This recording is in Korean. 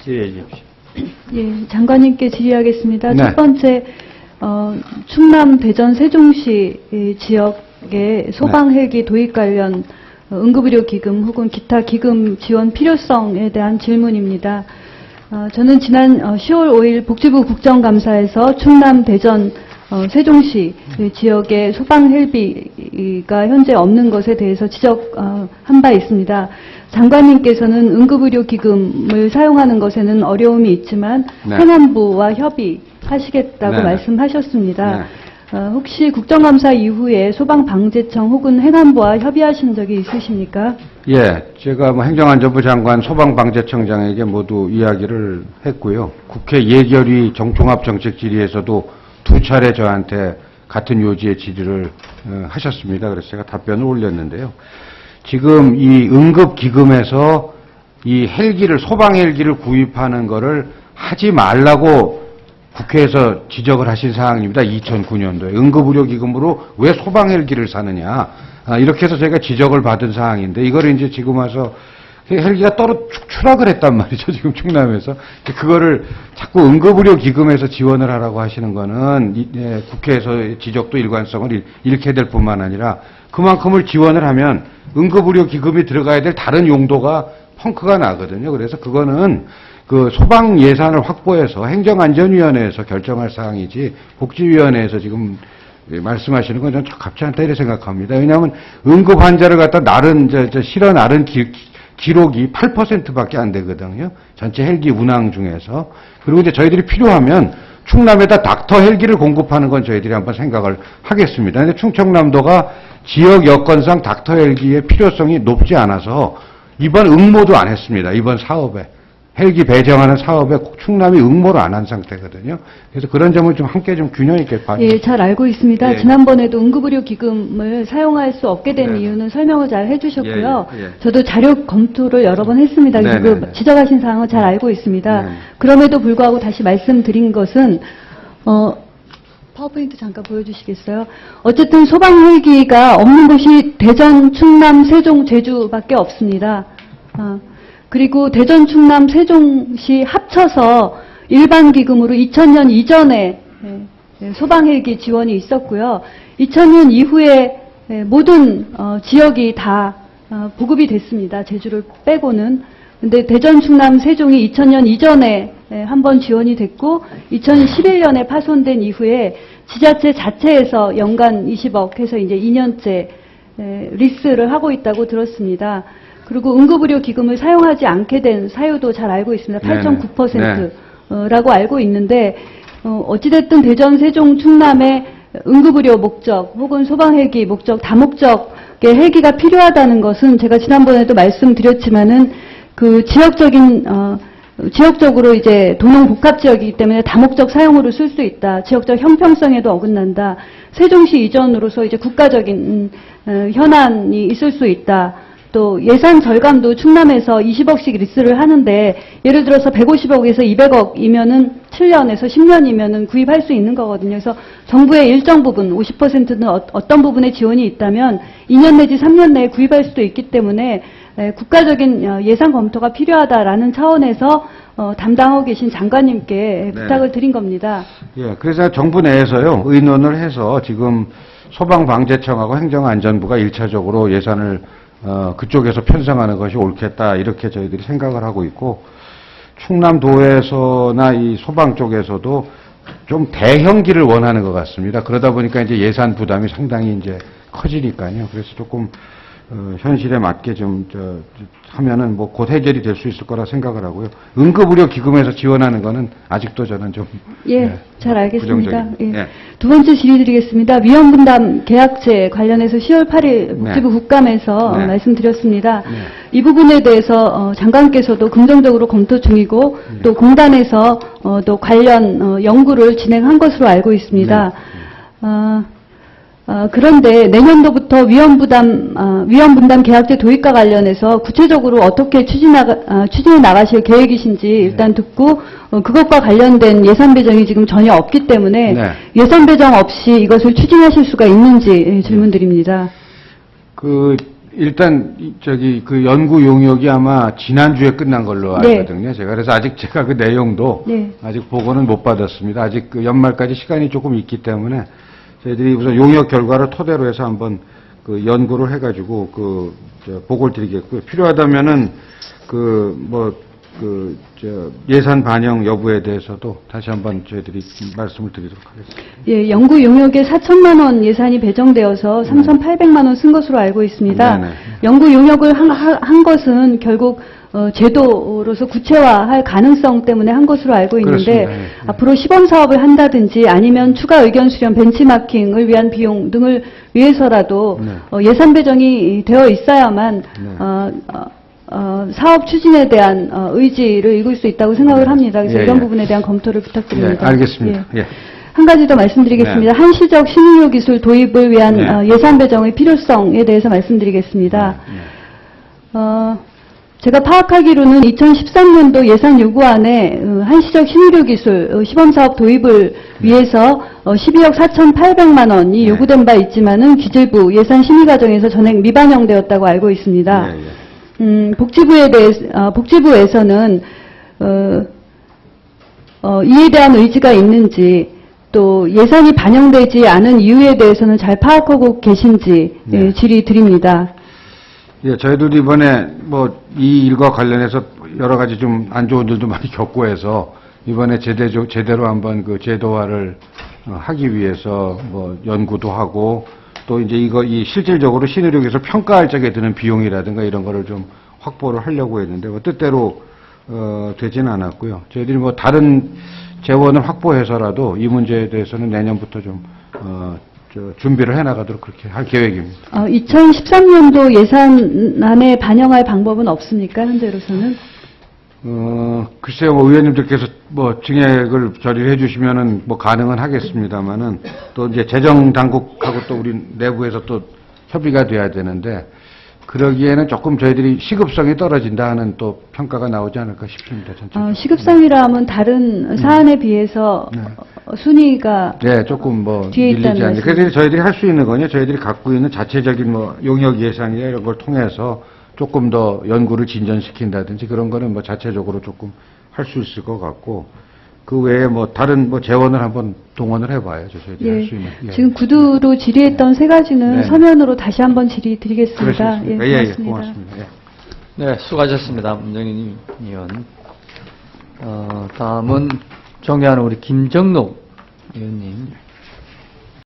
질의해 주십시오. 예, 장관님께 질의하겠습니다. 네. 첫 번째, 충남, 대전, 세종시 지역의 소방 헬기 도입 관련 응급의료 기금 혹은 기타 기금 지원 필요성에 대한 질문입니다. 저는 지난 10월 5일 복지부 국정감사에서 충남, 대전, 세종시 지역의 소방 헬기가 현재 없는 것에 대해서 지적한 바 있습니다. 장관님께서는 응급의료 기금을 사용하는 것에는 어려움이 있지만 네. 행안부와 협의하시겠다고 네. 말씀하셨습니다. 네. 혹시 국정감사 이후에 소방방재청 혹은 행안부와 협의하신 적이 있으십니까? 예, 제가 행정안전부 장관, 소방방재청장에게 모두 이야기를 했고요. 국회 예결위 정통합정책질의에서도 2차례 저한테 같은 요지의 질의를 하셨습니다. 그래서 제가 답변을 올렸는데요. 지금 이 응급기금에서 이 헬기를, 소방 헬기를 구입하는 거를 하지 말라고 국회에서 지적을 하신 사항입니다. 2009년도에. 응급의료기금으로 왜 소방 헬기를 사느냐. 이렇게 해서 제가 지적을 받은 사항인데, 이걸 이제 지금 와서 헬기가 추락을 했단 말이죠. 지금 충남에서. 그거를 자꾸 응급의료기금에서 지원을 하라고 하시는 거는 국회에서 지적도 일관성을 잃게 될 뿐만 아니라 그만큼을 지원을 하면 응급의료기금이 들어가야 될 다른 용도가 펑크가 나거든요. 그래서 그거는 그 소방 예산을 확보해서 행정안전위원회에서 결정할 사항이지 복지위원회에서 지금 말씀하시는 건 전 적합치 않다 이렇게 생각합니다. 왜냐하면 응급 환자를 갖다 실어 나른 기록이 8%밖에 안 되거든요. 전체 헬기 운항 중에서. 그리고 이제 저희들이 필요하면 충남에다 닥터 헬기를 공급하는 건 저희들이 한번 생각을 하겠습니다. 근데 충청남도가 지역 여건상 닥터 헬기의 필요성이 높지 않아서 이번 응모도 안 했습니다. 이번 사업에. 헬기 배정하는 사업에 충남이 응모를 안 한 상태거든요. 그래서 그런 점을 좀 함께 좀 균형 있게 봐주세요. 예, 잘 알고 있습니다. 예. 지난번에도 응급의료기금을 사용할 수 없게 된 네. 이유는 설명을 잘 해주셨고요. 예, 예. 저도 자료 검토를 여러 번 했습니다. 네, 그 네, 네. 지적하신 사항은 잘 알고 있습니다. 네. 그럼에도 불구하고 다시 말씀드린 것은 파워포인트 잠깐 보여주시겠어요? 어쨌든 소방 헬기가 없는 곳이 대전, 충남, 세종, 제주밖에 없습니다. 그리고 대전, 충남, 세종시 합쳐서 일반 기금으로 2000년 이전에 소방 헬기 지원이 있었고요. 2000년 이후에 모든 지역이 다 보급이 됐습니다. 제주를 빼고는. 근데 대전, 충남, 세종이 2000년 이전에 한번 지원이 됐고 2011년에 파손된 이후에 지자체 자체에서 연간 20억 해서 이제 2년째 리스를 하고 있다고 들었습니다. 그리고 응급의료 기금을 사용하지 않게 된 사유도 잘 알고 있습니다. 8.9%라고 알고 있는데 어찌됐든 대전, 세종, 충남의 응급의료 목적 혹은 소방헬기 목적, 다목적의 헬기가 필요하다는 것은 제가 지난번에도 말씀드렸지만은 그 지역적으로 이제 도농 복합 지역이기 때문에 다목적 사용으로 쓸 수 있다. 지역적 형평성에도 어긋난다. 세종시 이전으로서 이제 국가적인 현안이 있을 수 있다. 또 예산 절감도 충남에서 20억씩 리스를 하는데 예를 들어서 150억에서 200억이면은 7년에서 10년이면은 구입할 수 있는 거거든요. 그래서 정부의 일정 부분 50%는 어떤 부분에 지원이 있다면 2년 내지 3년 내에 구입할 수도 있기 때문에 국가적인 예산 검토가 필요하다라는 차원에서 담당하고 계신 장관님께 부탁을 드린 겁니다. 예, 그래서 정부 내에서요 의논을 해서 지금 소방방재청하고 행정안전부가 1차적으로 예산을 그쪽에서 편성하는 것이 옳겠다 이렇게 저희들이 생각을 하고 있고 충남도에서나 이 소방 쪽에서도 좀 대형기를 원하는 것 같습니다. 그러다 보니까 이제 예산 부담이 상당히 이제 커지니까요. 그래서 조금 현실에 맞게 좀 하면은 뭐 곧 해결이 될 수 있을 거라 생각을 하고요. 응급의료 기금에서 지원하는 거는 아직도 저는 좀 잘 알겠습니다. 부정적인. 예. 두 번째 질의 드리겠습니다. 위험분담 계약제 관련해서 10월 8일 복지부 국감에서 말씀드렸습니다. 이 부분에 대해서 장관께서도 긍정적으로 검토 중이고 또 공단에서 또 관련 연구를 진행한 것으로 알고 있습니다. 그런데 내년도부터 위험분담 계약제 도입과 관련해서 구체적으로 어떻게 추진해 나가실 계획이신지 일단 듣고 그것과 관련된 예산 배정이 지금 전혀 없기 때문에 예산 배정 없이 이것을 추진하실 수가 있는지 질문드립니다. 일단 그 연구 용역이 아마 지난주에 끝난 걸로 네. 알거든요. 그래서 아직 제가 그 내용도 네. 아직 보고는 못 받았습니다. 아직 그 연말까지 시간이 조금 있기 때문에 저희들이 우선 용역 결과를 토대로 해서 한번 그 연구를 해가지고 보고를 드리겠고요. 필요하다면은 예산 반영 여부에 대해서도 다시 한번 저희들이 말씀을 드리도록 하겠습니다. 예, 연구 용역에 4천만 원 예산이 배정되어서 3,800만 원 쓴 것으로 알고 있습니다. 네네. 연구 용역을 한 것은 결국 제도로서 구체화할 가능성 때문에 한 것으로 알고 있는데 그렇습니다. 예. 앞으로 시범 사업을 한다든지 아니면 추가 의견 수렴, 벤치마킹을 위한 비용 등을 위해서라도 네. 예산 배정이 되어 있어야만 네. 사업 추진에 대한 의지를 읽을 수 있다고 생각을 합니다. 그래서 예, 이런 예. 부분에 대한 검토를 부탁드립니다. 네, 알겠습니다. 예. 예. 한 가지 더 말씀드리겠습니다. 네. 한시적 신의료 기술 도입을 위한 네. 예산 배정의 필요성에 대해서 말씀드리겠습니다. 네. 제가 파악하기로는 2013년도 예산 요구안에 한시적 신의료 기술 시범사업 도입을 위해서 12억 4,800만 원이 네. 요구된 바 있지만은 기재부 예산 심의 과정에서 전액 미반영되었다고 알고 있습니다. 예, 예. 복지부에서는 이에 대한 의지가 있는지 또 예산이 반영되지 않은 이유에 대해서는 잘 파악하고 계신지 네. 질의드립니다. 예, 저희들도 이번에 이 일과 관련해서 여러 가지 좀 안 좋은 일도 많이 겪고 해서 이번에 제대로 한번 그 제도화를 하기 위해서 연구도 하고 또 이제 이 실질적으로 신의료에서 평가할 적에 드는 비용이라든가 이런 거를 좀 확보를 하려고 했는데 뜻대로 되지는 않았고요. 저희들이 다른 재원을 확보해서라도 이 문제에 대해서는 내년부터 좀 준비를 해나가도록 그렇게 할 계획입니다. 2013년도 예산안에 반영할 방법은 없습니까? 현재로서는? 글쎄요, 의원님들께서 증액을 처리해 주시면은 가능은 하겠습니다만은 또 이제 재정 당국하고 또 우리 내부에서 또 협의가 돼야 되는데 그러기에는 조금 저희들이 시급성이 떨어진다 하는 또 평가가 나오지 않을까 싶습니다. 전체적으로. 시급성이라 하면 다른 사안에 비해서 네. 순위가 네, 조금 뒤에 밀리지 있다는 않는. 그래서 저희들이 할 수 있는 거냐, 저희들이 갖고 있는 자체적인 용역 예산이나 이런 걸 통해서 조금 더 연구를 진전시킨다든지 그런 거는 자체적으로 조금 할 수 있을 것 같고 그 외에 다른 재원을 한번 동원을 해봐야죠. 저희들이 할 수 있는. 예. 지금 구두로 질의했던 세 가지는 네. 서면으로 다시 한번 질의드리겠습니다. 그러시겠습니까? 예, 고맙습니다. 예. 네, 수고하셨습니다. 문정인 의원. 다음은 존경하는 우리 김정록 의원님.